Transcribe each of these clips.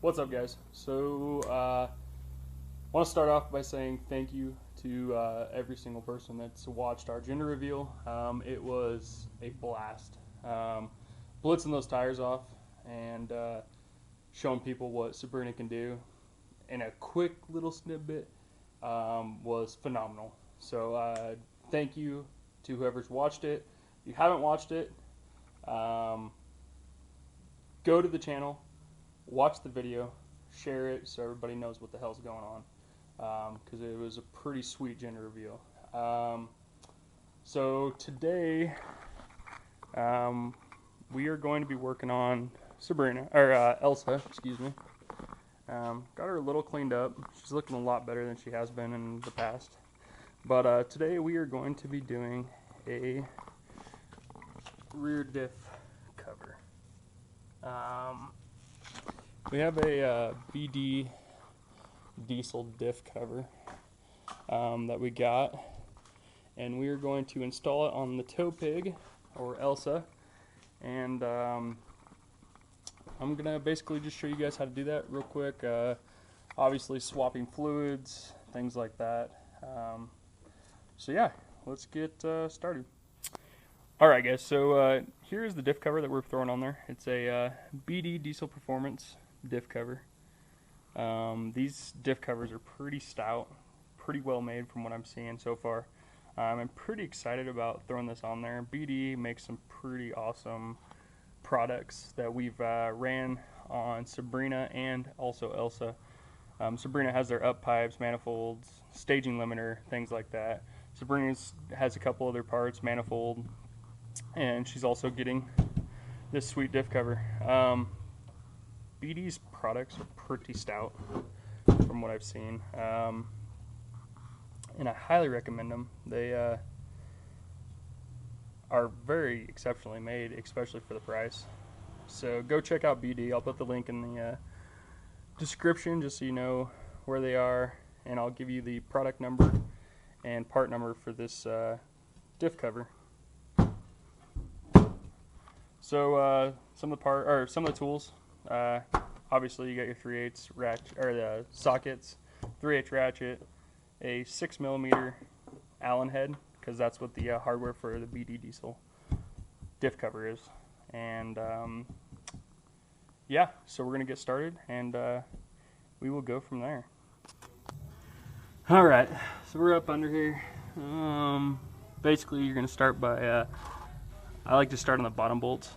What's up, guys? So I want to start off by saying thank you to every single person that's watched our gender reveal. It was a blast. Blitzing those tires off and showing people what Sabrina can do in a quick little snippet was phenomenal. So thank you to whoever's watched it. If you haven't watched it, go to the channel, watch the video, share it so everybody knows what the hell's going on, because it was a pretty sweet gender reveal. So today we are going to be working on Sabrina, or Elsa, excuse me. Got her a little cleaned up. She's looking a lot better than she has been in the past. But today we are going to be doing a rear diff cover. We have a BD diesel diff cover that we got, and we are going to install it on the tow pig, or Elsa, and I'm gonna basically just show you guys how to do that real quick. Obviously swapping fluids, things like that. So yeah, let's get started. Alright guys, so here's the diff cover that we're throwing on there. It's a BD Diesel Performance diff cover. These diff covers are pretty stout, pretty well made from what I'm seeing so far. I'm pretty excited about throwing this on there. BD makes some pretty awesome products that we've ran on Sabrina and also Elsa. Sabrina has their up pipes, manifolds, staging limiter, things like that. Sabrina has a couple other parts, manifold, and she's also getting this sweet diff cover. BD's products are pretty stout from what I've seen, and I highly recommend them. They are very exceptionally made, especially for the price. So go check out BD. I'll put the link in the description just so you know where they are, and I'll give you the product number and part number for this diff cover. So some of the tools. Obviously, you got your 3/8 ratchet, or the sockets, 3/8 ratchet, a 6mm Allen head, because that's what the hardware for the BD Diesel diff cover is. And yeah, so we're gonna get started, and we will go from there. All right, so we're up under here. Basically, you're gonna start by. I like to start on the bottom bolts,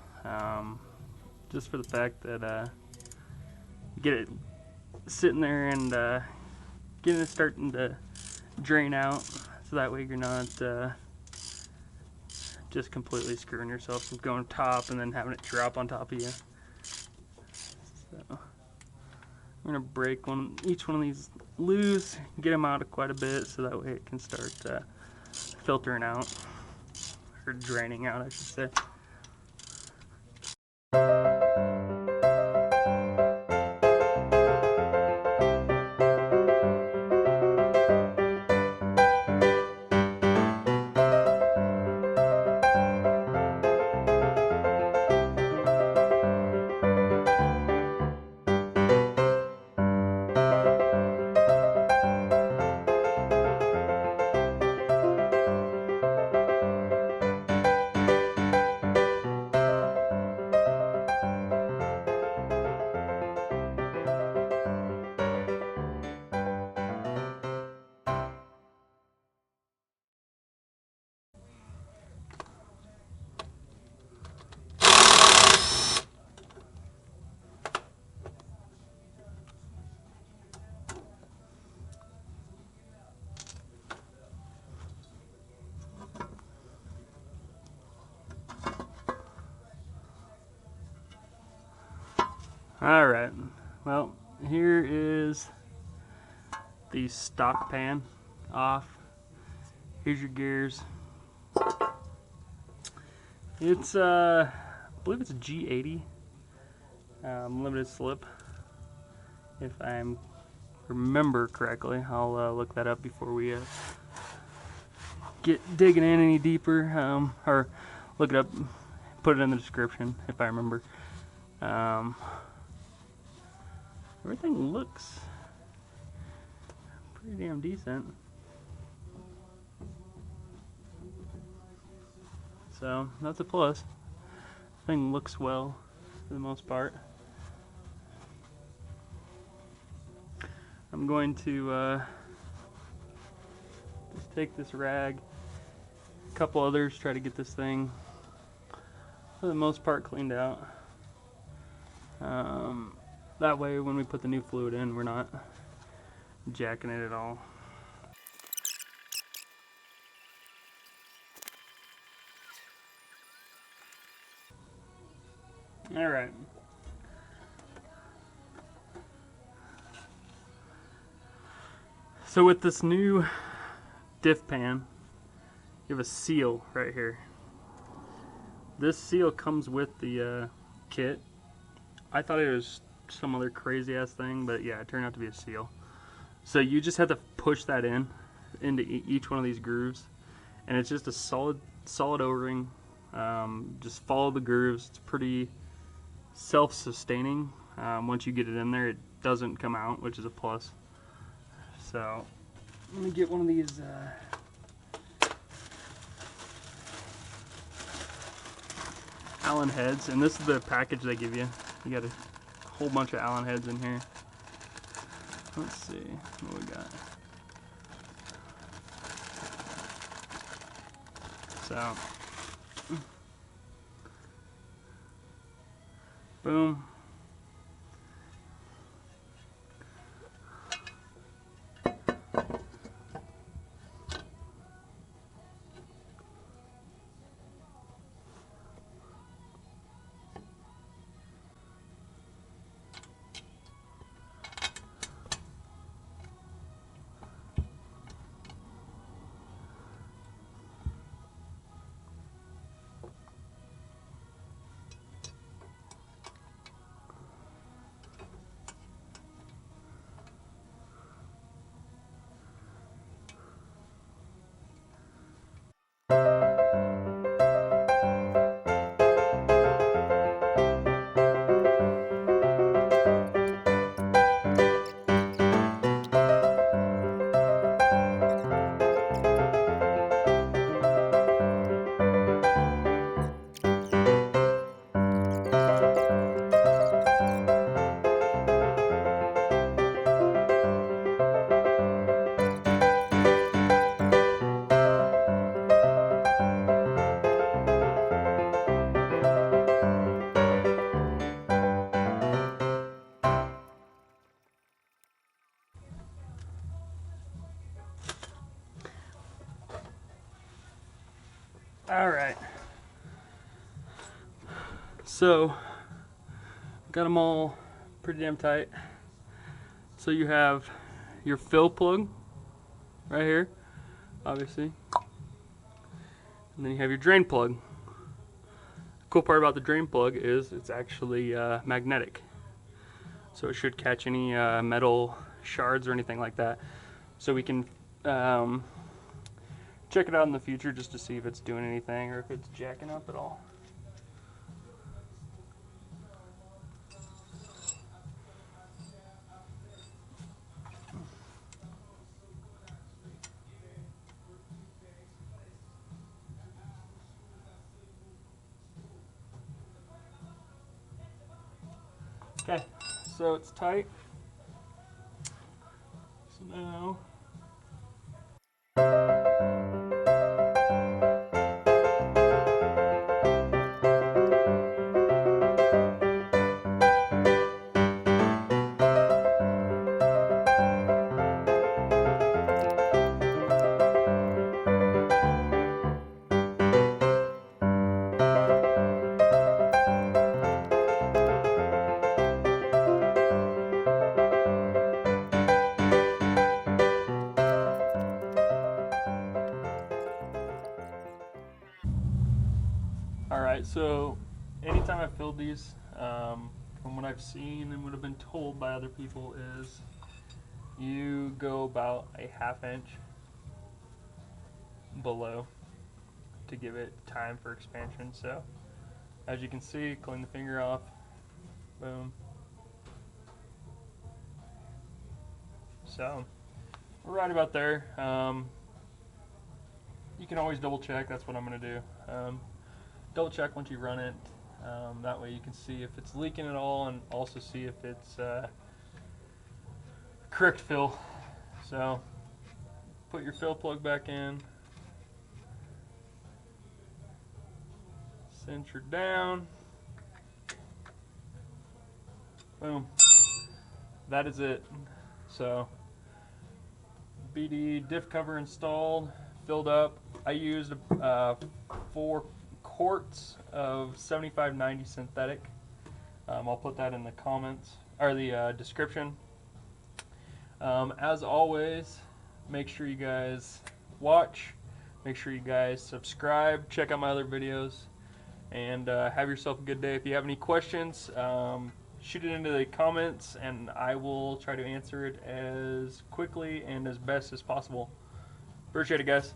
just for the fact that get it sitting there and getting it starting to drain out, so that way you're not just completely screwing yourself from going top and then having it drop on top of you. So I'm gonna break each one of these loose, get them out quite a bit, so that way it can start filtering out, or draining out, I should say. Alright, well, here is the stock pan off. Here's your gears. It's, I believe it's a G80 limited slip, if I remember correctly. I'll look that up before we get digging in any deeper, or look it up, put it in the description if I remember. everything looks pretty damn decent. So that's a plus. Thing looks well for the most part. I'm going to just take this rag, a couple others, try to get this thing for the most part cleaned out. That way when we put the new fluid in, we're not jacking it at all. All right. So with this new diff pan, you have a seal right here. This seal comes with the kit. I thought it was some other crazy ass thing, but yeah, it turned out to be a seal. So you just have to push that in into each one of these grooves, and it's just a solid O-ring. Just follow the grooves. It's pretty self-sustaining. Once you get it in there, it doesn't come out, which is a plus. So let me get one of these Allen heads, and this is the package they give you. You got a whole bunch of Allen heads in here. Let's see what we got. So, boom. All right. So, got them all pretty damn tight. So you have your fill plug right here, obviously. And then you have your drain plug. The cool part about the drain plug is it's actually magnetic. So it should catch any metal shards or anything like that. So we can check it out in the future just to see if it's doing anything or if it's jacking up at all. Okay, so it's tight. So now Alright, so anytime I've filled these, from what I've seen and what I've been told by other people is you go about a ½ inch below to give it time for expansion. So as you can see, clean the finger off, boom, So we're right about there. You can always double check. That's what I'm going to do. Double check once you run it. That way you can see if it's leaking at all, and also see if it's correct fill. So put your fill plug back in, center down, boom. That is it. So BD diff cover installed, filled up. I used 4 quarts of 75/90 synthetic. I'll put that in the comments or the description. As always, make sure you guys watch, make sure you guys subscribe, check out my other videos, and have yourself a good day. If you have any questions, shoot it into the comments, and I will try to answer it as quickly and as best as possible. Appreciate it, guys.